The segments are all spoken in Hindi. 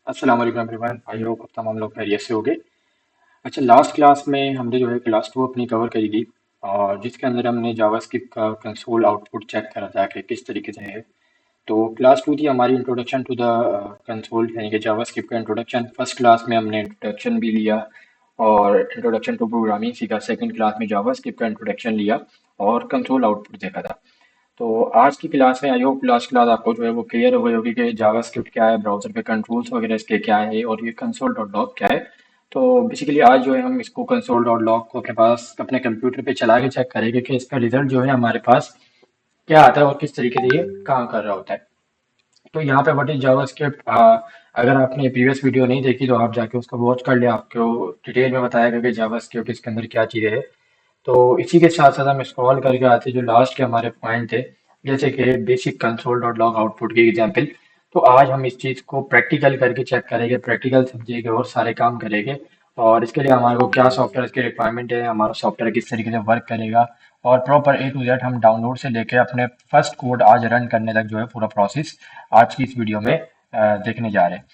अस्सलाम वालेकुम एवरीवन। आई होप आप तमाम लोग खैरियत से होंगे। अच्छा, लास्ट क्लास में हमने जो है क्लास 2 अपनी कवर करी थी और जिसके अंदर हमने जावास्क्रिप्ट का कंसोल आउटपुट चेक करा था कि किस तरीके से है। तो क्लास 2 थी हमारी इंट्रोडक्शन टू द कंसोल यानी कि जावास्क्रिप्ट का इंट्रोडक्शन। फर्स्ट क्लास में हमने इंट्रोडक्शन भी लिया और इंट्रोडक्शन टू प्रोग्रामिंग सीखा। सेकंड क्लास में जावास्क्रिप्ट का इंट्रोडक्शन लिया और कंसोल आउटपुट देखा था। तो आज की क्लास में आई होप लास्ट क्लास आपको जो है वो क्लियर हो गई होगी कि जावास्क्रिप्ट क्या है, ब्राउजर पे कंट्रोल्स वगैरह इसके क्या है और ये कंसोल डॉट लॉग क्या है। तो बेसिकली आज जो है हम इसको कंसोल डॉट लॉग को अपने पास अपने कंप्यूटर पे चला के चेक करेंगे कि इसका रिजल्ट जो है हमारे पास क्या आता है और किस तरीके से ये काम कर रहा होता है। तो यहाँ पे व्हाट इज जावास्क्रिप्ट, अगर आपने प्रीवियस वीडियो नहीं देखी तो आप जाके उसको वॉच कर ले, आपको डिटेल में बताया गया कि जावास्क्रिप्ट इसके अंदर क्या चीज़ें है। तो इसी के साथ साथ हम स्क्रॉल करके आते जो लास्ट के हमारे पॉइंट थे, जैसे कि basic console dot log output की एग्जांपल। तो आज हम इस चीज़ को प्रैक्टिकल करके चेक करेंगे, प्रैक्टिकल समझेंगे और सारे काम करेंगे। और इसके लिए हमारे को क्या सॉफ्टवेयर की रिक्वायरमेंट है, हमारा सॉफ्टवेयर किस तरीके से वर्क करेगा और प्रॉपर ए टू जेड हम डाउनलोड से लेके अपने फर्स्ट कोड आज रन करने तक जो है पूरा प्रोसेस आज की इस वीडियो में देखने जा रहे हैं।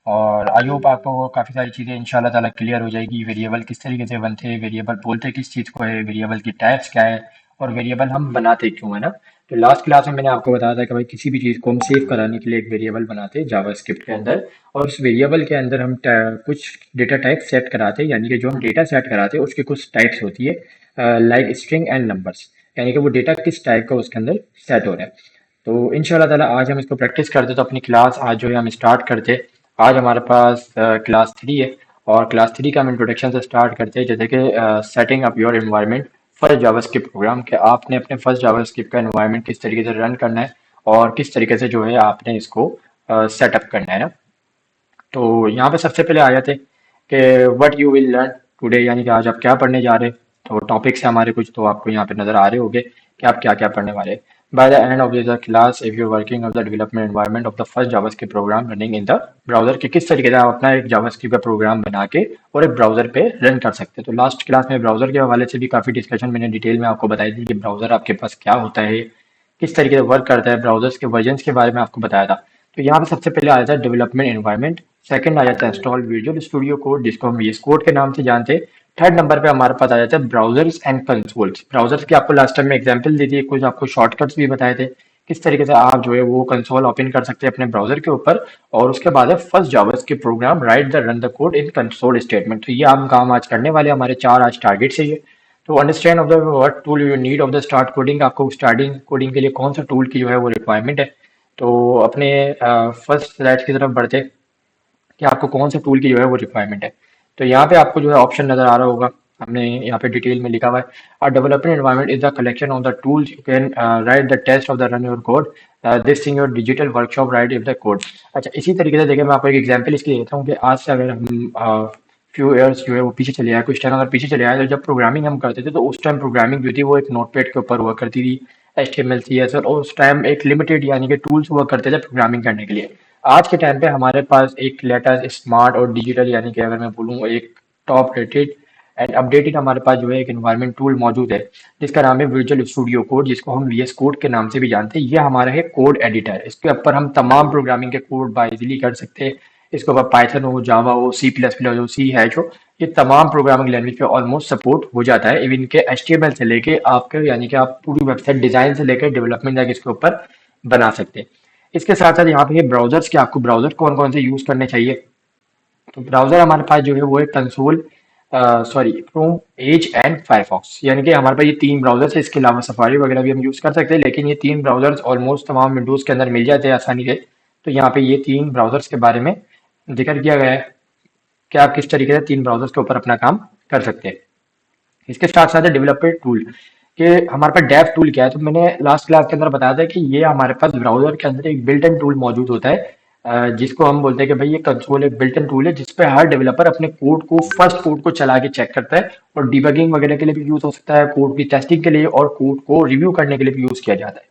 और आई होप आपको काफ़ी सारी चीज़ें इंशाल्लाह ताला क्लियर हो जाएगी। वेरिएबल किस तरीके से बनते हैं, वेरिएबल बोलते किस चीज़ को है, वेरिएबल की टाइप्स क्या है और वेरिएबल हम बनाते क्यों है ना। तो लास्ट क्लास में मैंने आपको बताया था कि भाई किसी भी चीज़ को हम सेव कराने के लिए एक वेरिएबल बनाते हैं जावास्क्रिप्ट के अंदर और उस वेरिएबल के अंदर हम कुछ डेटा टाइप सेट कराते हैं, यानी कि जो हम डेटा सेट कराते हैं उसकी कुछ टाइप्स होती है लाइक स्ट्रिंग एंड नंबर्स, यानी कि वो डेटा किस टाइप का उसके अंदर सेट हो रहा है। तो इंशाल्लाह ताला आज हम इसको प्रैक्टिस करते तो अपनी क्लास आज जो है हम स्टार्ट करते। आज हमारे पास क्लास 3 है और क्लास 3 का हम इंट्रोडक्शन से स्टार्ट करते हैं, जैसे कि setting up your environment first JavaScript program, कि आपने अपने फर्स्ट जावास्क्रिप्ट का एनवायरनमेंट किस तरीके से रन करना है और किस तरीके से जो है आपने इसको सेटअप करना है ना। तो यहाँ पे सबसे पहले आ जाते कि what you will learn today, यानी कि आज आप क्या पढ़ने जा रहे हैं। तो टॉपिक्स है हमारे कुछ, तो आपको यहाँ पे नजर आ रहे होंगे कि आप क्या क्या पढ़ने वाले हैं। By the end of this class if you working of the development environment of the first JavaScript program running in the browser, के किस तरीके से आप अपना एक जावास्क्रिप्ट का प्रोग्राम बना के और एक ब्राउजर पे रन कर सकते हैं। तो लास्ट क्लास में ब्राउजर के हवाले से भी काफी डिस्कशन मैंने डिटेल में आपको बताई थी कि ब्राउजर आपके पास क्या होता है, किस तरीके से वर्क करता है, ब्राउजर्स के वर्जन्स के बारे में आपको बताया था। तो यहाँ पे सबसे पहले आ जाता है डेवलपमेंट एनवायरनमेंट, सेकंड आ जाता है इंस्टॉल विजुअल स्टूडियो कोड जिसको हम VS कोड के नाम से जानते हैं। थर्ड नंबर पे हमारे पास आ जाता है ब्राउजर्स एंड कंसोल्स। ब्राउजर्स की आपको लास्ट टाइम में एग्जांपल दी थी, कुछ आपको शॉर्टकट्स भी बताए थे किस तरीके से आप जो है वो कंसोल ओपन कर सकते हैं अपने ब्राउजर के ऊपर। और उसके बाद है first JavaScript program write the run the code in console statement. तो ये हम काम आज करने वाले, हमारे चार आज टारगेट है ये। तो understand of the what tool you need of the start coding, आपको स्टार्टिंग कोडिंग के लिए कौन सा टूल की जो है वो रिक्वायरमेंट है। तो अपने फर्स्ट स्लाइड की तरफ बढ़ते कि आपको कौन से टूल की जो है वो रिक्वायरमेंट है। तो यहाँ पे आपको जो है ऑप्शन नजर आ रहा होगा, हमने यहाँ पे डिटेल में लिखा हुआ है development environment is the collection of the tools you can write the test of the run your code this thing your digital workshop write if the code. अच्छा, इसी तरीके से देखिए मैं आपको एक एग्जांपल इसकी देता हूँ कि आज से अगर हम फ्यू ईयर्स जो है वो पीछे चले आए, कुछ टाइम अगर पीछे चले आए, तो जब प्रोग्रामिंग हम करते थे तो उस टाइम प्रोग्रामिंग जो थी वो एक नोटपैड के ऊपर हुआ करती थी, HTML CSS, और उस टाइम एक लिमिटेड यानी कि टूल्स हुआ करते थे प्रोग्रामिंग करने के लिए। आज के टाइम पे हमारे पास एक लेटेस्ट स्मार्ट और डिजिटल, यानी कि अगर मैं बोलूँ एक टॉप रेटेड एंड अपडेटेड हमारे पास जो है एक एनवायरनमेंट टूल मौजूद है जिसका नाम है विजुअल स्टूडियो कोड, जिसको हम VS कोड के नाम से भी जानते हैं। ये हमारा है कोड एडिटर, इसके ऊपर हम तमाम प्रोग्रामिंग के कोड बाइजली कर सकते हैं। इसके ऊपर पाइथन हो, जावा हो, C++ हो, C# हो, ये तमाम प्रोग्रामिंग लैंग्वेज पे ऑलमोस्ट सपोर्ट हो जाता है। इवन के HTML से लेके आपके यानी कि आप पूरी वेबसाइट डिजाइन से लेकर डेवलपमेंट तक इसके ऊपर बना सकते हैं। इसके साथ साथ यहाँ पे ब्राउजर्स के आपको ब्राउजर कौन कौन से यूज करने चाहिए। तो ब्राउजर हमारे पास जो है वो है console, sorry, Chrome, Edge and Firefox, यानी कि हमारे पास ये तीन ब्राउजर्स है। इसके अलावा सफारी वगैरह भी हम यूज कर सकते हैं, लेकिन ये तीन ब्राउजर्स ऑलमोस्ट तमाम विंडोज के अंदर मिल जाते हैं आसानी से। तो यहाँ पे ये तीन ब्राउजर्स के बारे में जिक्र किया गया है कि आप किस तरीके से तीन ब्राउजर्स के ऊपर अपना काम कर सकते हैं। इसके साथ साथ डेवलपमेंट टूल कि हमारे पास डेव टूल क्या है। तो मैंने लास्ट क्लास के अंदर बताया था कि ये हमारे पास ब्राउजर के अंदर एक बिल्ट इन टूल मौजूद होता है, जिसको हम बोलते हैं कि भाई ये कंसोल एक बिल्ट इन टूल है जिसपे हर डेवलपर अपने कोड को फर्स्ट कोड को चला के चेक करता है और डिबगिंग वगैरह के लिए भी यूज हो सकता है, कोड की टेस्टिंग के लिए और कोड को रिव्यू करने के लिए भी यूज किया जाता है।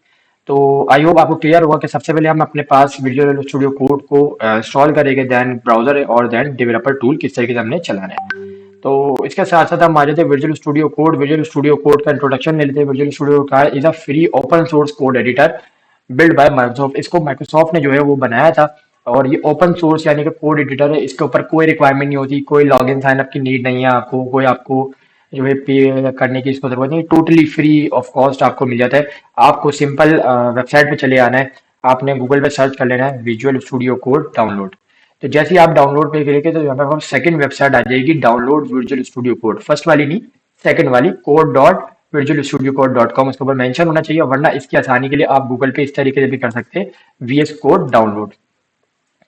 तो आई होप आपको क्लियर हुआ कि सबसे पहले हम अपने पास विजुअल स्टूडियो कोड को इंस्टॉल करेंगे, देन ब्राउजर और देन डेवलपर टूल किस तरीके से हमने चलाना है। तो इसके साथ साथ हम आ जाते हैं visual studio code. Visual studio code का इंट्रोडक्शन ले लेते हैं। विजुअल स्टूडियो का is a free open source code editor build by Microsoft. इसको माइक्रोसॉफ्ट ने जो है वो बनाया था और ये ओपन सोर्स यानी कि कोड एडिटर है, इसके ऊपर कोई रिक्वायरमेंट नहीं होती, कोई लॉगिन साइन अप की नीड नहीं है आपको, कोई आपको जो है पे करने की इसको जरूरत नहीं, टोटली फ्री ऑफ कॉस्ट आपको मिल जाता है। आपको सिंपल वेबसाइट पे चले आना है, आपने गूगल पे सर्च कर लेना है विजुअल स्टूडियो कोड डाउनलोड। तो जैसे ही आप डाउनलोड पे करेंगे तो यहाँ पे सेकंड वेबसाइट आ जाएगी, download visual studio code, first वाली नहीं, सेकंड वाली, code dot visual studio code dot com उसके ऊपर मेंशन होना चाहिए, वरना इसकी आसानी के लिए आप गूगल पे इस तरीके से भी कर सकते हैं, वीएस कोड डाउनलोड।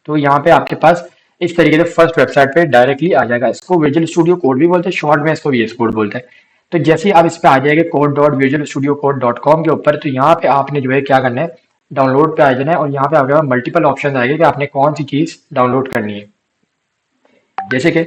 तो यहाँ पे आपके पास इस तरीके से फर्स्ट वेबसाइट पे डायरेक्टली आ जाएगा। इसको विजुअल स्टूडियो कोड भी बोलते हैं, शॉर्ट में इसको वीएस कोड बोलते हैं। तो जैसे ही आप इस पे आ जाएंगे code dot visual studio code dot com के ऊपर, तो यहाँ पे आपने जो है क्या करना है, डाउनलोड पे आ जाना है, और यहाँ पे आपके पास मल्टीपल ऑप्शन आएंगे कि आपने कौन सी चीज डाउनलोड करनी है। जैसे कि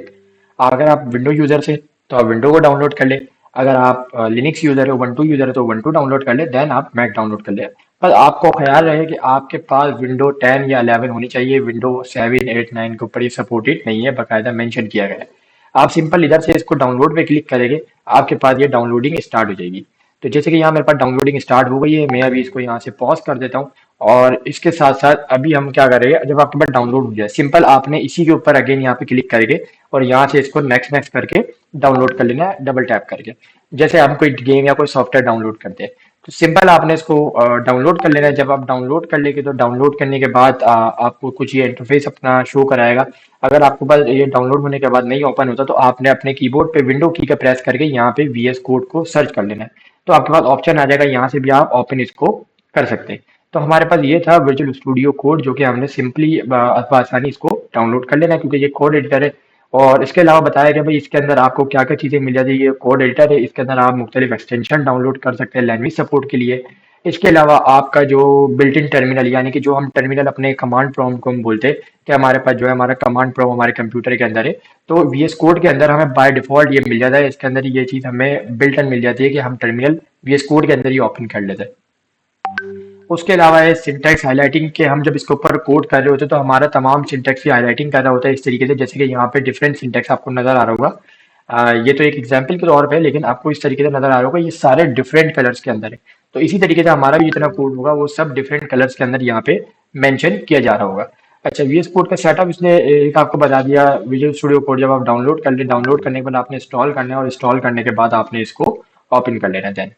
अगर आप विंडो यूजर से तो आप विंडो को डाउनलोड कर ले, अगर आप लिनक्स यूजर है, उबंटू यूजर है तो उबंटू डाउनलोड कर ले, देन आप मैक डाउनलोड कर ले। पर आपको ख्याल रहे कि आपके पास विंडो 10 या 11 होनी चाहिए, विंडो 7 8 9 के ऊपर ये सपोर्टेड नहीं है, बाकायदा मेंशन किया गया है। आप सिंपल इधर से इसको डाउनलोड पे क्लिक करेंगे, आपके पास ये डाउनलोडिंग स्टार्ट हो जाएगी। तो जैसे कि यहाँ मेरे पास डाउनलोडिंग स्टार्ट हो गई है, मैं अभी इसको यहाँ से पॉज कर देता हूँ। और इसके साथ साथ अभी हम क्या करेंगे, जब आपके पास डाउनलोड हो जाए, सिंपल आपने इसी के ऊपर अगेन यहाँ पे क्लिक करेंगे और यहाँ से इसको नेक्स्ट नेक्स्ट करके डाउनलोड कर लेना है, डबल टैप करके। जैसे हम कोई गेम या कोई सॉफ्टवेयर डाउनलोड करते हैं, तो सिंपल आपने इसको डाउनलोड कर लेना है। जब आप डाउनलोड कर लेंगे तो डाउनलोड करने के बाद आपको कुछ ये इंटरफेस अपना शो कराएगा। अगर आपको पास ये डाउनलोड होने के बाद नहीं ओपन होता, तो आपने अपने कीबोर्ड पे विंडो की का प्रेस करके यहाँ पे वीएस कोड को सर्च कर लेना है। तो आपके पास ऑप्शन आ जाएगा, यहाँ से भी आप ओपन इसको कर सकते हैं। तो हमारे पास ये था विजुअल स्टूडियो कोड, जो कि हमने सिंपली आसानी इसको डाउनलोड कर लेना है, क्योंकि ये कोड एडिटर है। और इसके अलावा बताया गया भाई इसके अंदर आपको क्या क्या चीज़ें मिल जाती है। ये कोड एडिटर है, इसके अंदर आप मुख्तलिफ एक्सटेंशन डाउनलोड कर सकते हैं लैंग्वेज सपोर्ट के लिए। इसके अलावा आपका जो बिल्ट इन टर्मिनल, यानी कि जो हम टर्मिनल अपने कमांड प्रॉम्प्ट को हम बोलते हैं कि हमारे पास जो है हमारा कमांड प्रॉम्प्ट हमारे कंप्यूटर के अंदर है, तो वीएस कोड के अंदर हमें बाय डिफॉल्ट ये मिल जाता है। इसके अंदर ये चीज़ हमें बिल्ट इन मिल जाती है कि हम टर्मिनल वीएस कोड के अंदर ही ओपन कर लेते हैं। उसके अलावा है सिंटैक्स हाइलाइटिंग के, हम जब इसके ऊपर कोड कर रहे होते हैं तो हमारा तमाम सिंटैक्स की हाइलाइटिंग कर रहा होता है इस तरीके से, जैसे कि यहाँ पे डिफरेंट सिंटैक्स आपको नजर आ रहा होगा। ये तो एक एग्जांपल के तौर पे है, लेकिन आपको इस तरीके से नजर आ रहा होगा, ये सारे डिफरेंट कलर्स के अंदर है। तो इसी तरीके से हमारा भी जितना कोड होगा वो सब डिफरेंट कलर्स के अंदर यहाँ पे मेंशन किया जा रहा होगा। अच्छा, वीएस कोड का सेटअप इसने एक आपको बता दिया। विजुअल स्टूडियो कोड जब आप डाउनलोड कर ले, डाउनलोड करने के बाद आपने इंस्टॉल करना है, और इंस्टॉल करने के बाद आपने इसको ओपन कर लेना है।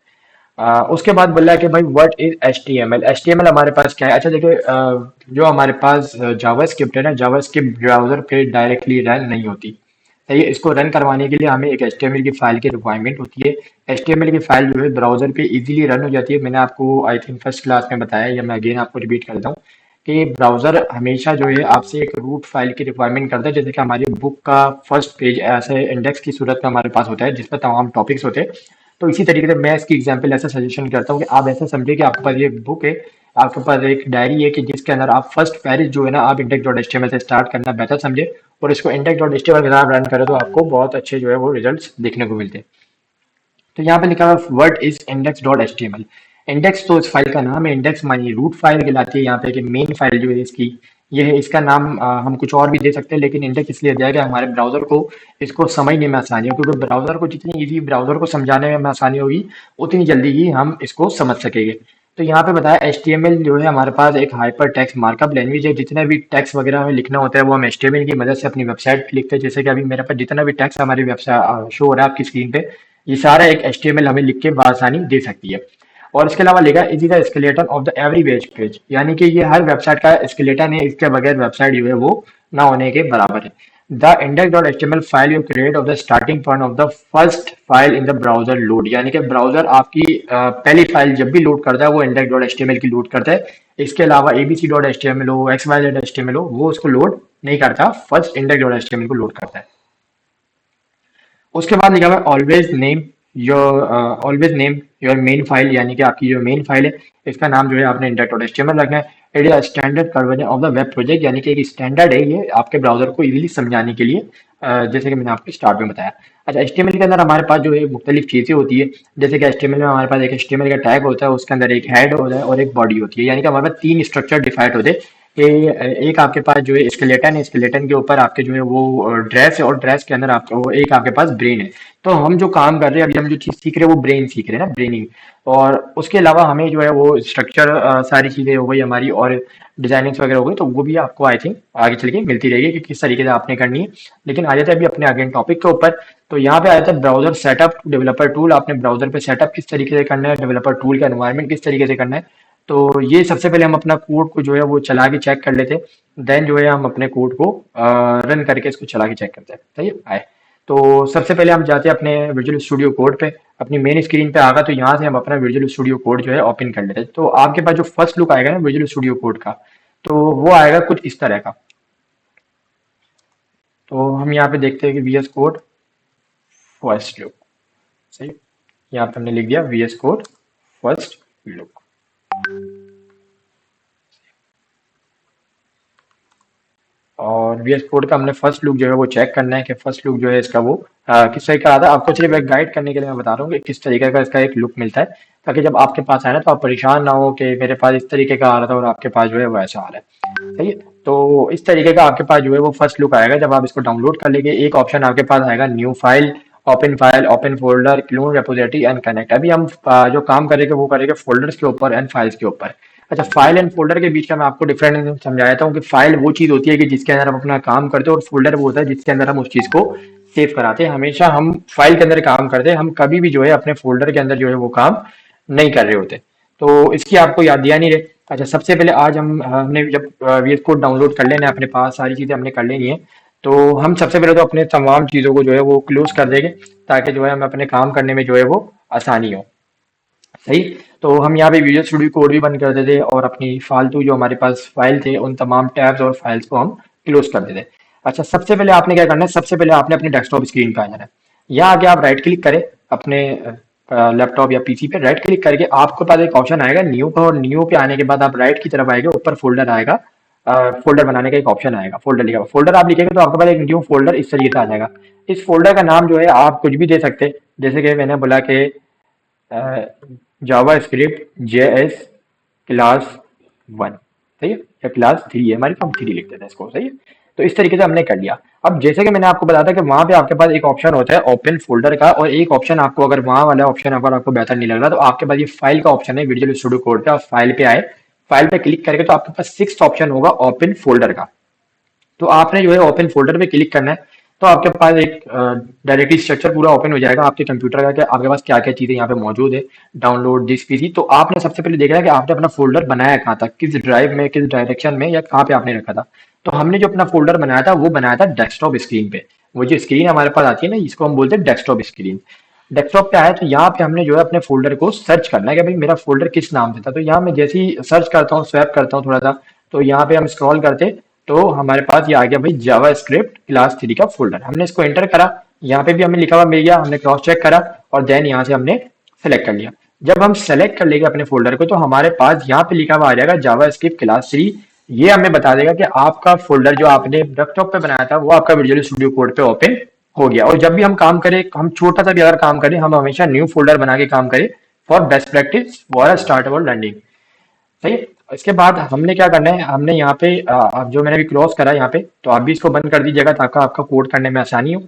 उसके बाद बोला है कि भाई व्हाट इज HTML। HTML हमारे पास क्या है। अच्छा देखिए, जो हमारे पास जावास्क्रिप्ट है ना, जावास्क्रिप्ट ब्राउजर पे डायरेक्टली रन नहीं होती। सही है, इसको रन करवाने के लिए हमें एक HTML की फाइल की रिक्वायरमेंट होती है। HTML की फाइल जो है ब्राउजर पे इजीली रन हो जाती है। मैंने आपको आई थिंक फर्स्ट क्लास में बताया, या मैं अगेन आपको रिपीट करता हूँ कि ब्राउजर हमेशा जो है आपसे एक रूट फाइल की रिक्वायरमेंट करता है। जैसे कि हमारी बुक का फर्स्ट पेज ऐसे इंडेक्स की सूरत में हमारे पास होता है, जिसमें तमाम टॉपिक्स होते हैं। तो इसी तरीके से मैं इसकी एग्जांपल ऐसा सजेशन करता हूँ कि आप ऐसा समझे कि आपके पास ये बुक है, आपके पास एक डायरी है, कि जिसके अंदर आप फर्स्ट पेज जो है ना, आप index.html से स्टार्ट करना बेहतर समझे, और इसको index.html के साथ रन करें तो आपको बहुत अच्छे जो है वो रिजल्ट्स देखने को मिलते हैं। तो यहाँ पे लिखा हुआ है व्हाट इज index.html। इंडेक्स तो इस फाइल का नाम है, इंडेक्स मानिए रूट फाइल कहलाती है। यहाँ पे कि मेन फाइल जो है इसकी ये है। इसका नाम हम कुछ और भी दे सकते हैं, लेकिन इंडेक्स इसलिए दिया गया हमारे ब्राउजर को इसको समझने में आसानी हो, क्योंकि ब्राउजर को जितनी इजी ब्राउजर को समझाने में आसानी होगी, उतनी जल्दी ही हम इसको समझ सकेंगे। तो यहाँ पे बताया HTML जो है हमारे पास एक हाइपर टेक्स्ट मार्कअप लैंग्वेज है। जितना भी टेक्स्ट वगैरह हमें लिखना होता है वो हम HTML की मदद से अपनी वेबसाइट पे लिखते हैं। जैसे कि अभी मेरे पास जितना भी टेक्स्ट हमारी वेबसाइट शो हो रहा है आपकी स्क्रीन पे, ये सारा एक HTML हमें लिख के बआसानी दे सकती है। और इसके अलावा लिखा is the skeleton of the every web page, यानी कि ये हर वेबसाइट का स्केलेटन है, इसके बगैर वेबसाइट जो है वो ना होने के बराबर है। The index.html file you create of the starting point of the first file in the browser load, यानी कि ब्राउजर आपकी पहली फाइल जब भी लोड करता है वो index.html की लोड करता है। इसके अलावा abc.html हो, xyz.html हो, वो उसको लोड नहीं करता, फर्स्ट index.html को लोड करता है। उसके बाद लिखा हुआ है always name your main file, यानी कि आपकी जो मेन फाइल है इसका नाम जो है आपने index.html रखना है। It is standard conversion of the web project, यानी कि एक स्टैंडर्ड है ये आपके ब्राउजर को इजीली समझाने के लिए, जैसे कि मैंने आपको स्टार्ट में बताया। अच्छा, HTML के अंदर हमारे पास जो है मुख्तलिफ चीज़ें होती है। जैसे कि HTML में हमारे पास एक HTML का टैग होता है, उसके अंदर एक हेड होता है और एक बॉडी होती है, यानी कि हमारे पास तीन स्ट्रक्चर डिफाइंड होते हैं। कि एक आपके पास जो है स्केलेटन है, स्केलेटन के ऊपर आपके जो है वो ड्रेस है, और ड्रेस के अंदर आपका वो एक आपके पास ब्रेन है। तो हम जो काम कर रहे हैं अभी, हम जो चीज सीख रहे हैं वो ब्रेन सीख रहे हैं ना, ब्रेनिंग। और उसके अलावा हमें जो है वो स्ट्रक्चर, सारी चीजें हो गई हमारी, और डिजाइनिंग वगैरह हो गई, तो वो भी आपको आई थिंक आगे चल के मिलती रहेगी कि किस तरीके से आपने करनी है। लेकिन आ जाते हैं अभी अपने आगे टॉपिक के ऊपर। तो यहाँ पे आ जाता है ब्राउजर सेटअप, डेवलपर टूल। आपने ब्राउजर पे सेटअप किस तरीके से करना है, डेवलपर टूल का एनवायरनमेंट किस तरीके से करना है। तो ये सबसे पहले हम अपना कोड को जो है वो चला के चेक कर लेते, देन जो है हम अपने कोड को रन करके इसको चला के चेक करते हैं। सही है, आए। तो सबसे पहले हम जाते हैं अपने विजुअल स्टूडियो कोड पे। अपनी मेन स्क्रीन पे आगा, तो यहाँ से हम अपना विजुअल स्टूडियो कोड जो है ओपन कर लेते हैं। तो आपके पास जो फर्स्ट लुक आएगा ना विजुअल स्टूडियो कोड का, तो वो आएगा कुछ इस तरह का। तो हम यहाँ पे देखते हैं कि वीएस कोड फर्स्ट लुक। सही, यहाँ पे हमने लिख दिया वीएस कोड फर्स्ट लुक। और वीएस कोड का हमने फर्स्ट लुक जो है वो चेक करना है कि फर्स्ट लुक जो है इसका वो किस तरीके का आता है। आपको सिर्फ एक गाइड करने के लिए मैं बता रहा हूँ कि किस तरीके का इसका एक लुक मिलता है, ताकि जब आपके पास आए ना तो आप परेशान ना हो कि मेरे पास इस तरीके का आ रहा था और आपके पास जो है वो ऐसा आ रहा है। सही है, तो इस तरीके का आपके पास जो है वो फर्स्ट लुक आएगा जब आप इसको डाउनलोड कर लेंगे। एक ऑप्शन आपके पास आएगा new file, open folder, clone repository and connect. अभी हम जो काम करेंगे वो करेंगे फोल्डर्स के ऊपर एंड फाइल्स के ऊपर। अच्छा, फाइल एंड फोल्डर के बीच का मैं आपको डिफरेंट समझा देता हूँ कि फाइल वो चीज होती है कि जिसके अंदर हम अपना काम करते हैं, और फोल्डर वो होता है जिसके अंदर हम उस चीज को सेव कराते हैं। हमेशा हम फाइल के अंदर काम करते हैं, हम कभी भी जो है अपने फोल्डर के अंदर जो है वो काम नहीं कर रहे होते। तो इसकी आपको याद दिया नहीं रहे। अच्छा, सबसे पहले आज हमने जब वीएस कोड डाउनलोड कर लेना है, अपने पास सारी चीजें हमने कर लेनी है। तो हम सबसे पहले तो अपने तमाम चीजों को जो है वो क्लोज कर देंगे, ताकि जो है हमें अपने काम करने में जो है वो आसानी हो। सही, तो हम यहाँ पे विजुअल स्टूडियो कोड भी बंद कर देते और अपनी फालतू जो हमारे पास फाइल थे उन तमाम टैब्स और फाइल्स को हम क्लोज कर देते। अच्छा, सबसे पहले आपने क्या करना है, सबसे पहले आपने अपने डेस्कटॉप स्क्रीन पे आ जाना है। यहाँ आके आप राइट क्लिक करें अपने लैपटॉप या पीसी पे, राइट क्लिक करके आपके पास एक ऑप्शन आएगा न्यू का, और न्यू पे आने के बाद आप राइट की तरफ आएगा, ऊपर फोल्डर आएगा। फोल्डर बनाने का एक ऑप्शन आएगा, फोल्डर लिखा हुआ, फोल्डर आप लिखेंगे तो आपके पास एक न्यू फोल्डर इस तरीके से आ जाएगा। इस फोल्डर का नाम जो है आप कुछ भी दे सकते हैं, जैसे कि मैंने बोला कि जावा स्क्रिप्ट JS क्लास 1। सही है, या क्लास 3 है हमारी, तो हम 3 लिख देते हैं इसको। सही है, तो इस तरीके से हमने कर लिया। अब जैसे कि मैंने आपको बताया था कि वहां पे आपके पास एक ऑप्शन होता है ओपन फोल्डर का, और एक ऑप्शन आपको, अगर वहां वाला ऑप्शन अगर आपको बेहतर नहीं लग रहा, तो आपके पास ये फाइल का ऑप्शन है विजुअल स्टूडियो कोड का। फाइल पे आए, फाइल पे क्लिक करके तो आपके पास सिक्स ऑप्शन होगा ओपन फोल्डर का। तो आपने जो है ओपन फोल्डर पे क्लिक करना है, तो आपके पास एक डायरेक्टली स्ट्रक्चर पूरा ओपन हो जाएगा आपके कंप्यूटर का, कि आपके पास क्या क्या चीजें यहाँ पे मौजूद है। डाउनलोड दिस पीसी, तो आपने सबसे पहले देखना है कि आपने अपना फोल्डर बनाया कहाँ था, किस ड्राइव में, किस डायरेक्शन में, या कहाँ पे आपने रखा था। तो हमने जो अपना फोल्डर बनाया था वो बनाया था डेस्कटॉप स्क्रीन पे। वो जो स्क्रीन हमारे पास आती है ना, इसको हम बोलते हैं डेस्कटॉप स्क्रीन। डेस्कटॉप पे आया तो यहाँ पे हमने जो है अपने फोल्डर को सर्च करना है कि भाई मेरा फोल्डर किस नाम से था। तो यहाँ मैं जैसे ही सर्च करता हूँ, स्वैप करता हूँ थोड़ा सा, तो यहाँ पे हम स्क्रॉल करते, तो हमारे पास ये आ गया भाई जावा स्क्रिप्ट क्लास 3 का फोल्डर। हमने इसको एंटर करा, यहाँ पे भी हमें लिखा हुआ मिल गया, हमने क्रॉस चेक करा, और देन यहाँ से हमने सेलेक्ट कर लिया। जब हम सेलेक्ट कर लेंगे अपने फोल्डर को, तो हमारे पास यहाँ पे लिखा हुआ आ जाएगा जावा स्क्रिप्ट क्लास 3। ये हमें बता देगा कि आपका फोल्डर जो आपने डेस्कटॉप पे बनाया था वो आपका विजुअल स्टूडियो कोड पे ओपन हो गया। और जब भी हम काम करें, हम छोटा सा भी अगर काम करें, हम हमेशा न्यू फोल्डर बना के काम करें for best practice for startable learning. सही है? इसके बाद हमने क्या करना है, हमने यहाँ पे अब जो मैंने भी क्रॉस करा यहाँ पे, तो आप भी इसको बंद कर दीजिएगा ताकि आपका कोड करने में आसानी हो।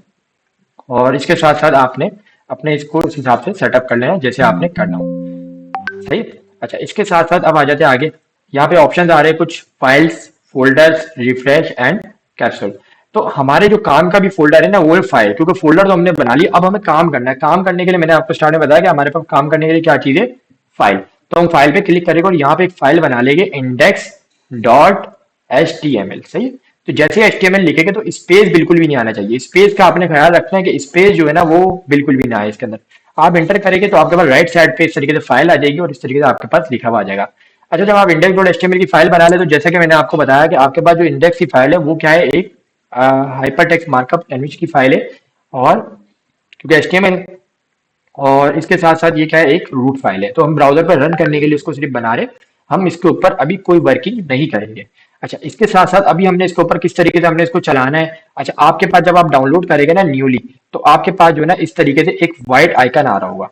और इसके साथ साथ आपने अपने इसको उस हिसाब से सेटअप कर लेना है जैसे आपने करना हो। सही। अच्छा, इसके साथ साथ अब आ जाते हैं आगे। यहाँ पे ऑप्शन आ रहे हैं कुछ, files, folders, refresh and capsule. तो हमारे जो काम का भी फोल्डर है ना वो है फाइल, क्योंकि फोल्डर तो हमने बना लिया, अब हमें काम करना है। काम करने के लिए मैंने आपको स्टार्ट में बताया कि हमारे पास काम करने के लिए क्या चीज है, फाइल। तो हम फाइल पे क्लिक करेंगे और यहाँ पे एक फाइल बना लेंगे index dot h t m l. सही है? तो जैसे एच टी एम एल लिखेंगे तो स्पेस बिल्कुल भी नहीं आना चाहिए। स्पेस का आपने ख्याल रखना है कि स्पेस जो है ना वो बिल्कुल भी ना आए इसके अंदर। आप इंटर करेंगे तो आपके पास राइट साइड पे इस तरीके से फाइल आ जाएगी, और इस तरीके से आपके पास लिखा हुआ आ जाएगा। अच्छा, जब आप इंडेक्स डॉट एचटीएमएल की फाइल बना ले, तो जैसे कि मैंने आपको बताया कि आपके पास जो इंडेक्स की फाइल है वो क्या है, एक हाइपर टेक्स्ट मार्कअप लैंग्वेज की फाइल है, और क्योंकि एचटीएमएल, और इसके साथ साथ ये क्या है, एक रूट फाइल है। तो हम ब्राउजर पर रन करने के लिए उसको सिर्फ बना रहे, हम इसके ऊपर अभी कोई वर्किंग नहीं करेंगे। अच्छा, इसके साथ साथ अभी हमने इसके ऊपर किस तरीके से हमने इसको चलाना है। अच्छा, आपके पास जब आप डाउनलोड करेंगे ना न्यूली, तो आपके पास जो है ना इस तरीके से एक व्हाइट आइकन आ रहा होगा।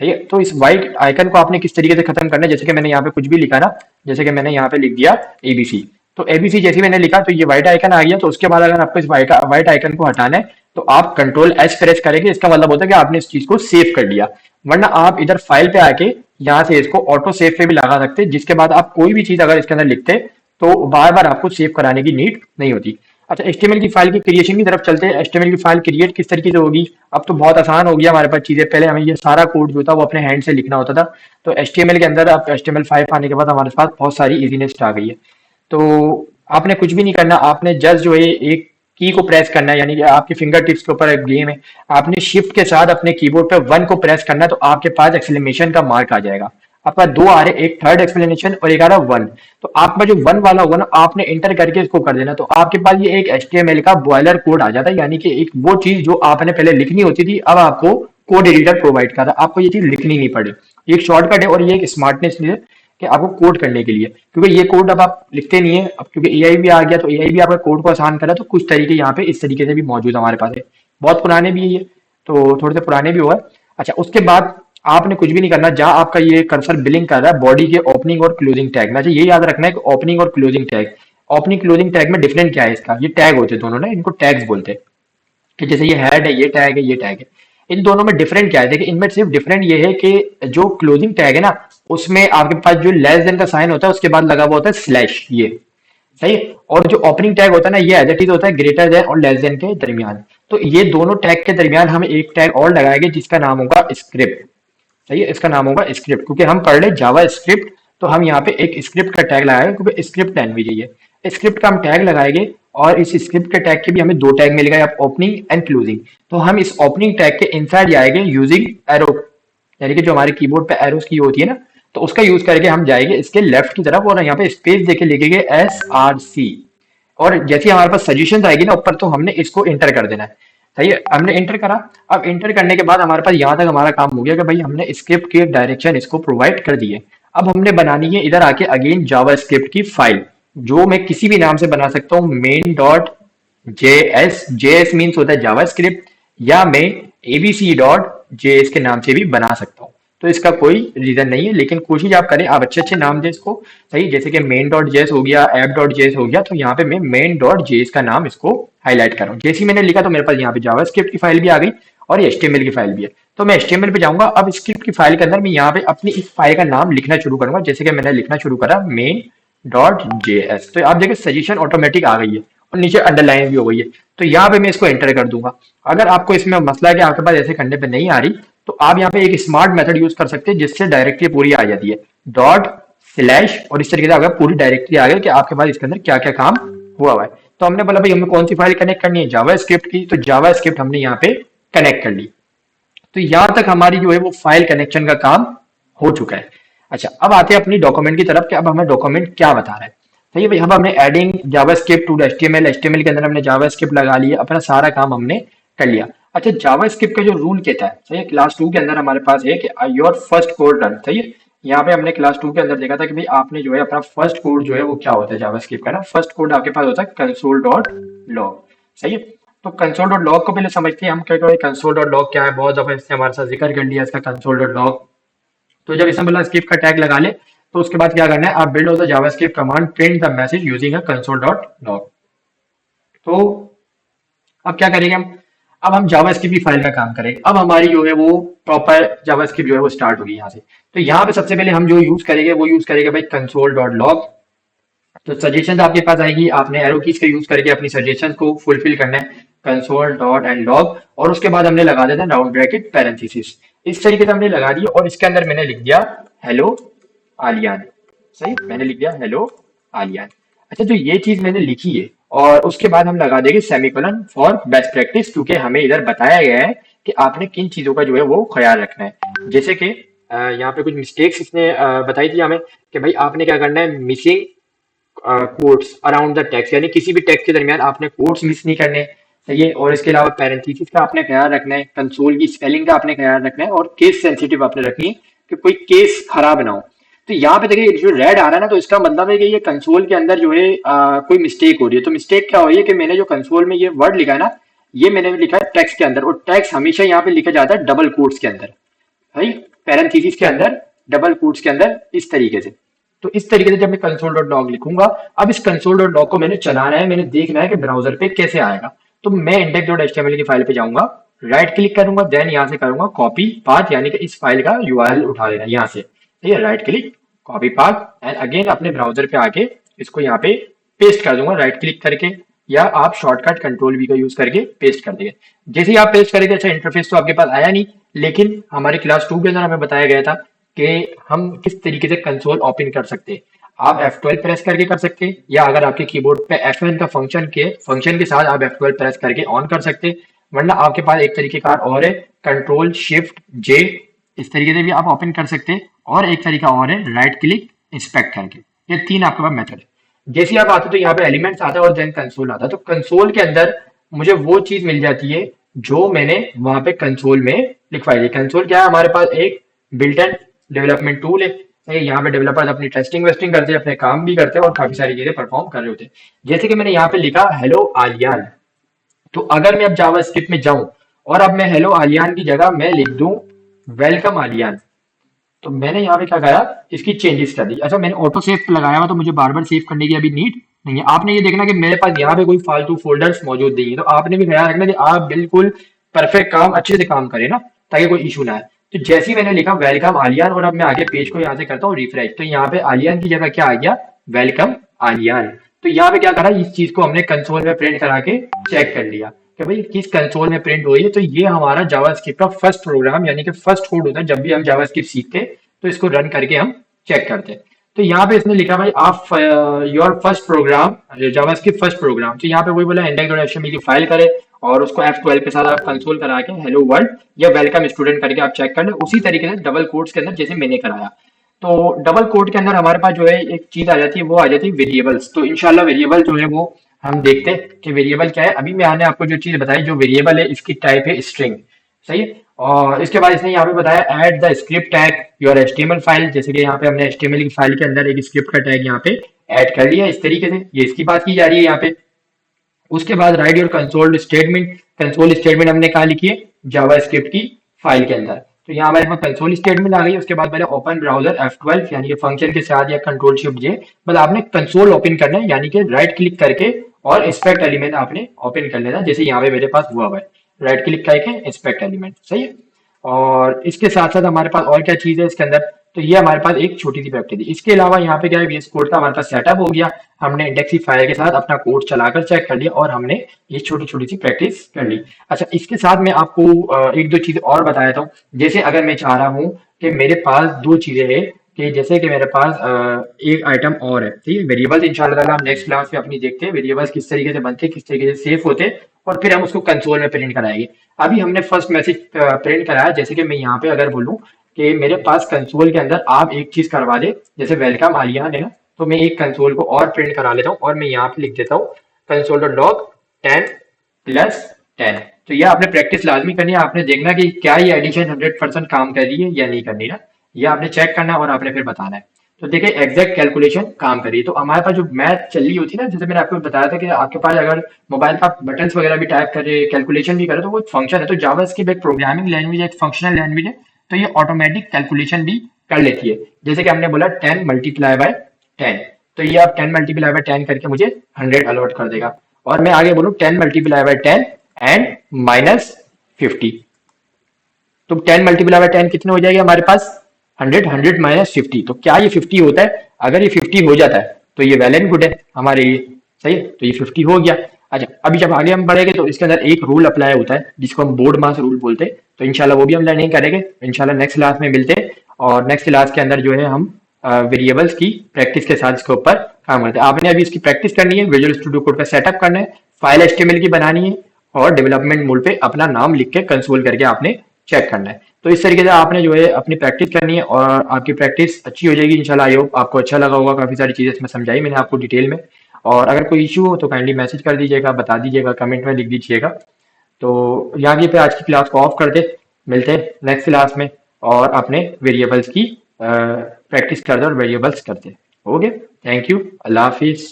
ठीक है? तो इस व्हाइट आइकन को आपने किस तरीके से खत्म करना है, जैसे कि मैंने यहाँ पे कुछ भी लिखा ना, जैसे कि मैंने यहाँ पे लिख दिया ABC, तो एबीसी जैसे मैंने लिखा तो ये व्हाइट आइकन आ गया। तो उसके बाद अगर आपको इस व्हाइट आइकन को हटाना है तो आप कंट्रोल एच प्रेस करेंगे, इसका मतलब होता है कि आपने इस चीज को सेव कर लिया। वरना आप इधर फाइल पे आके यहाँ से इसको ऑटो सेव पे भी लगा सकते हैं, जिसके बाद आप कोई भी चीज अगर इसके अंदर लिखते तो बार बार आपको सेव कराने की नीड नहीं होती। अच्छा, एचटीएमएल की फाइल की क्रिएशन की तरफ चलते हैं। एचटीएमएल की फाइल क्रिएट किस तरीके से होगी? अब तो बहुत आसान हो गया हमारे पास चीजें। पहले हमें ये सारा कोड जो था वो अपने हैंड से लिखना होता था। तो एचटीएमएल के अंदर अब HTML5 आने के बाद हमारे पास बहुत सारी इजीनेस आ गई है। तो आपने कुछ भी नहीं करना, आपने जस्ट जो है एक की को प्रेस करना है, यानी कि आपके फिंगर टिप्स के ऊपर एक गेम है, आपने शिफ्ट के साथ अपने कीबोर्ड पे 1 को प्रेस करना है तो आपके पास एक्सक्लेमेशन का मार्क आ जाएगा। आपका दो आ रहे, एक थर्ड एक्सप्लेनेशन और एक आ रहा 1। तो आपका जो 1 वाला होगा ना, आपने इंटर करके इसको कर देना, तो आपके पास ये एक HTML का बॉयलर कोड आ जाता है, यानी कि एक वो चीज जो आपने पहले लिखनी होती थी अब आपको कोड एडिटर प्रोवाइड कर रहा है, आपको ये चीज लिखनी नहीं पड़े। ये एक शॉर्टकट है और ये एक स्मार्टनेस है कि आपको कोड करने के लिए, क्योंकि ये कोड अब आप लिखते नहीं है। अब क्योंकि एआई भी आ गया तो एआई भी आपका कोड को आसान करा, तो कुछ तरीके यहाँ पे इस तरीके से भी मौजूद हमारे पास है। बहुत पुराने भी है ये, तो थोड़े से पुराने भी हुआ है। अच्छा, उसके बाद आपने कुछ भी नहीं करना, जहां आपका ये कर्सर बिलिंग कर रहा है बॉडी के ओपनिंग और क्लोजिंग टैग में। अच्छा, ये याद रखना है कि ओपनिंग और closing tag, opening closing tag में डिफरेंट क्या है इसका, ये टैग होते हैं दोनों ना, इनको टैग्स बोलते हैं। कि जैसे ये हेड है, ये टैग है, ये टैग है, इन दोनों में डिफरेंट क्या है? देखिए, इनमें सिर्फ डिफरेंट ये है कि जो क्लोजिंग टैग है ना, उसमें आपके पास जो लेस देन का साइन होता है उसके बाद लगा हुआ होता है स्लैश, ये सही है। और जो ओपनिंग टैग होता है ना, ये एज इट इज होता है ग्रेटर देन और लेस देन के दरमियान। तो ये दोनों टैग के दरमियान हम एक टैग और लगाएंगे जिसका नाम होगा स्क्रिप्ट। सही है, इसका नाम होगा स्क्रिप्ट, क्योंकि हम पढ़ रहे जावा स्क्रिप्ट, तो हम यहाँ पे एक स्क्रिप्ट का टैग लगाएंगे क्योंकि स्क्रिप्ट लैंग्वेज है ये। स्क्रिप्ट का हम टैग लगाएंगे और इस स्क्रिप्ट के टैग के भी हमें दो टैग मिलेगा, ओपनिंग एंड क्लोजिंग। तो हम इस ओपनिंग टैग के इनसाइड जाएंगे यूजिंग एरो, यानी कि जो हमारे कीबोर्ड पे एरोस की होती है ना, तो उसका यूज करके हम जाएंगे इसके लेफ्ट की तरफ और यहाँ पे स्पेस देके लिखेंगे SRC। और जैसे हमारे पास सजेशन आएगी ना ऊपर, तो हमने इसको इंटर कर देना है। सही है, हमने इंटर करा। अब इंटर करने के बाद हमारे पास यहाँ तक हमारा काम हो गया कि भाई हमने स्क्रिप्ट की डायरेक्शन इसको प्रोवाइड कर दी है। अब हमने बनानी है इधर आके अगेन जावा स्क्रिप्ट की फाइल, जो मैं किसी भी नाम से बना सकता हूँ, main dot JS, JS means होता है जावा स्क्रिप्ट, या मैं एबीसी डॉट जेएस के नाम से भी बना सकता हूँ। तो इसका कोई रीजन नहीं है, लेकिन कोशिश आप करें आप अच्छे अच्छे नाम दें इसको। सही, जैसे कि मेन डॉट जेएस हो गया, ऐप डॉट जेएस हो गया, तो यहाँ पे मैं मेन डॉट जेएस का नाम इसको हाईलाइट कर रहा हूँ। जैसे ही मैंने लिखा तो मेरे पास यहाँ पे जावा स्क्रिप्ट की फाइल भी आ गई और HTML की फाइल भी है। तो मैं HTML पे जाऊंगा। अब स्क्रिप्ट की फाइल के अंदर मैं यहाँ पे अपनी इस फाइल का नाम लिखना शुरू करूंगा, जैसे कि मैंने लिखना शुरू करा मेन डॉट जेएस। तो आप देखिए सजेशन ऑटोमेटिक आ गई है और नीचे अंडरलाइन भी हो गई है। तो यहाँ पे मैं इसको एंटर कर दूंगा। अगर आपको इसमें मसला है कि आपके पास ऐसे करने पे नहीं आ रही, तो आप यहाँ पे एक स्मार्ट मेथड यूज कर सकते हैं जिससे डायरेक्टरी पूरी आ जाती है, डॉट स्लैश, और इस तरीके से अगर पूरी डायरेक्टरी आ गई कि आपके पास इसके अंदर क्या क्या काम हुआ है। तो हमने बोला भाई हमें कौन सी फाइल कनेक्ट करनी है, जावा स्क्रिप्ट की, तो जावा स्क्रिप्ट हमने यहाँ पे कनेक्ट कर ली। तो यहां तक हमारी जो है वो फाइल कनेक्शन का काम हो चुका है। अच्छा, अब आते हैं अपनी डॉक्यूमेंट की तरफ कि अब हमें डॉक्यूमेंट क्या बता रहा है। सही है भाई, अब हमने adding JavaScript to HTML, HTML के अंदर हमने जावास्क्रिप्ट लगा लिया, अपना सारा काम हमने कर लिया। अच्छा, जावास्क्रिप्ट का जो रूल कहता है, सही है, क्लास 2 के अंदर हमारे पास है कि योर फर्स्ट कोड रन। सही है, यहाँ पे हमने क्लास 2 के अंदर देखा था कि भाई आपने जो है अपना फर्स्ट कोड जो है वो क्या होता है जावास्क्रिप्ट का ना, फर्स्ट कोड आपके पास होता है कंसोल डॉट लॉग। सही है, तो कंसोल डॉट लॉग को पहले समझते हैं हम, क्या कंसोल डॉट लॉग क्या है। बहुत दफा इसने हमारे साथ जिक्र कर लिया इसका कंसोल डॉट लॉग। तो जब इसमें बोला स्क्रिप्ट का टैग लगा ले, तो उसके बाद क्या करना है, आप build of the JavaScript command print the message using a console dot log. तो अब क्या करेंगे हम, अब हम जावास्क्रिप्ट की फाइल का काम करेंगे। अब हमारी जो है वो प्रॉपर जावास्क्रिप्ट जो है वो स्टार्ट होगी यहाँ से। तो यहाँ पे सबसे पहले हम जो यूज करेंगे वो यूज करेंगे भाई कंसोल डॉट लॉग। तो सजेशन आपके पास आएगी, आपने एरो कीज का यूज करके अपनी सजेशन को फुलफिल करना है, कंसोल डॉट एंड लॉग, और उसके बाद हमने लगा देना राउंड ब्रैकेट पैरेंथेसिस। इस तरीके से हमने लगा दिया और इसके अंदर मैंने लिख दिया हेलो आलियान। सही, मैंने लिख दिया हेलो आलियान। अच्छा, तो ये चीज मैंने लिखी है और उसके बाद हम लगा देंगे सेमीकोलन फॉर बेस्ट प्रैक्टिस, क्योंकि हमें इधर बताया गया है कि आपने किन चीजों का जो है वो ख्याल रखना है। जैसे कि यहाँ पे कुछ मिस्टेक्स इसने बताई थी हमें कि भाई आपने क्या करना है, missing quotes around the text, यानी किसी भी टेक्स्ट के दरमियान आपने कोट्स मिस नहीं करने। सही है, और इसके अलावा पैरेंथेसिस का आपने ख्याल रखना है, कंसोल की स्पेलिंग का आपने ख्याल रखना है, और केस सेंसिटिव आपने रखनी है कि कोई केस खराब ना हो। तो यहाँ पे देखिए जो रेड आ रहा है ना, तो इसका मतलब है कि ये कंसोल के अंदर जो है कोई मिस्टेक हो रही है। तो मिस्टेक क्या हो रही है कि मैंने जो कंसोल में ये वर्ड लिखा है ना, ये मैंने लिखा है टेक्स्ट के अंदर, और टेक्स्ट हमेशा यहाँ पे लिखा जाता है डबल कोट्स के अंदर, भाई पैरेंथेसिस के अंदर, डबल कोट्स के अंदर, इस तरीके से। तो इस तरीके से जब मैं कंसोल डॉट लॉग लिखूंगा, अब इस कंसोल डॉट लॉग को मैंने चलाना है, मैंने देखना है कि ब्राउजर पे कैसे आएगा। तो मैं इंडेक्स डॉट एचटीएमएल की फाइल पे जाऊंगा, राइट क्लिक करूंगा, देन यहाँ से करूंगा कॉपी पाथ, यानी कि इस फाइल का यूआरएल उठा लेना यहाँ से, ठीक है, right click, copy path, and again अपने ब्राउजर पे आके इसको यहाँ पे पेस्ट कर दूंगा राइट क्लिक करके, या आप शॉर्टकट कंट्रोल वी का यूज करके पेस्ट कर देंगे। जैसे ही आप पेस्ट करेंगे, अच्छा इंटरफेस तो आपके पास आया नहीं, लेकिन हमारे क्लास 2 के अंदर हमें बताया गया था कि हम किस तरीके से कंसोल ओपन कर सकते हैं। आप F12 प्रेस करके कर सकते हैं, या अगर आपके कीबोर्ड पे F1 का फंक्शन के साथ आप F12 प्रेस करके ऑन कर सकते हैं। वरना आपके पास एक तरीके का और है, कंट्रोल शिफ्ट जे, इस तरीके से भी आप ओपन कर सकते हैं, और एक तरीका और है राइट क्लिक इंस्पेक्ट करके। ये तीन आपके पास मेथड है। जैसे ही आप आते हो तो यहाँ पे एलिमेंट्स आता है और देन कंसोल आता है। तो कंसोल के अंदर मुझे वो चीज मिल जाती है जो मैंने वहां पे कंसोल में लिखवाई है। कंसोल क्या है, हमारे पास एक बिल्ट इन डेवलपमेंट टूल है। यहाँ पे डेवलपर्स अपनी टेस्टिंग वेस्टिंग करते हैं, अपने काम भी करते हैं और काफी सारी चीजें परफॉर्म कर रहे होते हैं। जैसे कि मैंने यहाँ पे लिखा हेलो आलियान, तो अगर मैं अब जावास्क्रिप्ट में जाऊं और अब मैं हेलो आलियान की जगह मैं लिख दूं वेलकम आलियान, तो मैंने यहाँ पे क्या करा, इसकी चेंजेस कर दी। अच्छा, मैंने ऑटो सेव लगाया हुआ, तो मुझे बार बार सेव करने की अभी नीड नहीं है। आपने ये देखना कि मेरे पास यहाँ पे कोई फालतू फोल्डर्स मौजूद नहीं है, तो आपने भी ख्याल रखना कि आप बिल्कुल परफेक्ट काम अच्छे से काम करें ना, ताकि कोई इशू ना आए। तो जैसे ही मैंने लिखा वेलकम आलियान और अब मैं आगे पेज को यहाँ से करता हूँ रिफ्रेश, तो यहाँ पे आलियान की जगह क्या आ गया, वेलकम आलियान। तो यहाँ पे क्या करा, इस चीज को हमने कंसोल में प्रिंट करा के चेक कर लिया कि भाई किस कंसोल में प्रिंट हो रही है। तो ये हमारा जावास्क्रिप्ट का फर्स्ट प्रोग्राम, यानी कि फर्स्ट कोड होता है जब भी हम जावास्क्रिप्ट सीखते हैं, तो इसको रन करके हम चेक करते हैं। तो यहाँ पे इसने लिखा भाई आप your first program JavaScript first program, तो यहाँ पे वही बोला index.html की फाइल करे और उसको F12 के साथ आप कंसोल करा के हेलो वर्ल्ड या वेलकम स्टूडेंट करके आप चेक कर ले, उसी तरीके से डबल कोट्स के अंदर जैसे मैंने कराया। तो डबल कोट के अंदर हमारे पास जो है एक चीज आ जाती है, वो आ जाती है वेरिएबल्स। तो इंशाल्लाह वेरिएबल जो है वो हम देखते हैं कि वेरिएबल क्या है। अभी मैंने आपको जो चीज बताई, जो वेरिएबल है इसकी टाइप है स्ट्रिंग, सही है। और इसके बाद इसने यहाँ पे बताया add the script tag your HTML file, जैसे कि यहाँ पे हमने एचटीएमएल की फाइल के अंदर एक स्क्रिप्ट का टैग यहाँ पे ऐड कर लिया इस तरीके से, ये इसकी बात की जा रही है यहाँ पे। उसके बाद right your console statement, console statement हमने कहा लिखी है, जावास्क्रिप्ट की फाइल के अंदर। तो यहाँ हमारे पास कंसोल स्टेटमेंट आ गई। उसके बाद मैंने ओपन ब्राउजर F12 यानी कि फंक्शन के साथ, या कंट्रोल शिफ्ट जे, मतलब आपने कंसोल ओपन करना है, यानी कि राइट क्लिक करके और इंस्पेक्ट एलिमेंट आपने ओपन कर लेना, जैसे यहाँ पे मेरे पास हुआ है, राइट क्लिक करके इंस्पेक्ट एलिमेंट, सही है। और इसके साथ साथ हमारे पास और क्या चीज है इसके अंदर, तो ये हमारे पास एक छोटी सी प्रैक्टिस थी। इसके अलावा यहाँ पे क्या है, VS कोड का हमारे पास सेटअप हो गया, हमने इंडेक्स फाइल के साथ अपना कोड चलाकर चेक कर लिया और हमने ये छोटी छोटी सी प्रैक्टिस कर ली। अच्छा, इसके साथ मैं आपको एक दो चीज और बताया था। जैसे अगर मैं चाह रहा हूँ कि मेरे पास दो चीजें हैं, कि जैसे कि मेरे पास एक आइटम और है, ठीक है, वेरिएबल्स इंशाल्लाह ताला हम नेक्स्ट क्लास में अपनी देखते हैं वेरिएबल्स किस तरीके से बनते हैं, किस तरीके से सेव होते हैं, और फिर हम उसको कंसोल में प्रिंट कराएंगे। अभी हमने फर्स्ट मैसेज प्रिंट कराया, जैसे कि मैं यहाँ पे अगर बोलूँ कि मेरे पास कंसोल के अंदर आप एक चीज करवा दे, जैसे वेलकम आलियान है ना, तो मैं एक कंसोल को और प्रिंट करा लेता हूँ और मैं यहाँ पे लिख देता हूँ कंसोल डॉट लॉग 10+10। तो ये आपने प्रैक्टिस लाजमी करनी है, आपने देखना कि क्या ये एडिशन 100% काम कर रही है या नहीं करनी ना, ये आपने चेक करना है और आपने फिर बताना है। तो देखिए एग्जैक्ट कैलकुलेशन काम करिए। तो हमारे पास जो मैथ चल रही होती है ना, जैसे मैंने आपको बताया था कि आपके पास अगर मोबाइल का बटन्स वगैरह भी टाइप करे, कैलकुलेशन भी करे, तो वो एक फंक्शन है। तो जावास्क्रिप्ट एक प्रोग्रामिंग लैंग्वेज है, एक फंक्शनल लैंग्वेज है, तो ये ऑटोमेटिक कैलकुलेशन भी कर लेती है। जैसे कि हमने बोला 10 मल्टीप्लाई बाय 10, तो ये आप 10 मल्टीप्लाई बाय 10 करके मुझे 100 अलॉट कर देगा। और मैं आगे बोलूँ 10 मल्टीप्लाई बाय 10 एंड -50, तो 10 मल्टीप्लाई बाय 10 कितने हो जाएगा हमारे पास, 100, 100 -50। तो क्या ये 50 होता है, अगर ये 50 हो जाता है तो ये वेल एंड गुड है हमारे लिए, सही है। तो ये 50 हो गया। अच्छा, अभी जब आगे हम बढ़ेंगे तो इसके अंदर एक रूल अप्लाई होता है जिसको हम बोर्ड मास रूल बोलते हैं, तो इंशाल्लाह वो भी हम लर्निंग करेंगे। इंशाल्लाह नेक्स्ट क्लास में मिलते हैं, और नेक्स्ट क्लास के अंदर जो है हम वेरिएबल्स की प्रैक्टिस के साथ इसके ऊपर काम करते हैं। आपने अभी इसकी प्रैक्टिस करनी है, विजुअल स्टूडियो कोड का सेटअप करना है, फाइल एचटीएमएल की बनानी है, और डेवलपमेंट मोड पे अपना नाम लिख के कंसोल करके आपने चेक करना है। तो इस तरीके से आपने जो है अपनी प्रैक्टिस करनी है और आपकी प्रैक्टिस अच्छी हो जाएगी इंशाल्लाह। आई होप आपको अच्छा लगा होगा, काफी सारी चीजें इसमें समझाई मैंने आपको डिटेल में। और अगर कोई इशू हो तो काइंडली मैसेज कर दीजिएगा, बता दीजिएगा, कमेंट में लिख दीजिएगा। तो यहाँ पे आज की क्लास को ऑफ कर दे, मिलते हैं नेक्स्ट क्लास में और अपने वेरिएबल्स की प्रैक्टिस करते और वेरिएबल्स करते। Okay, thank you, Allah Hafiz.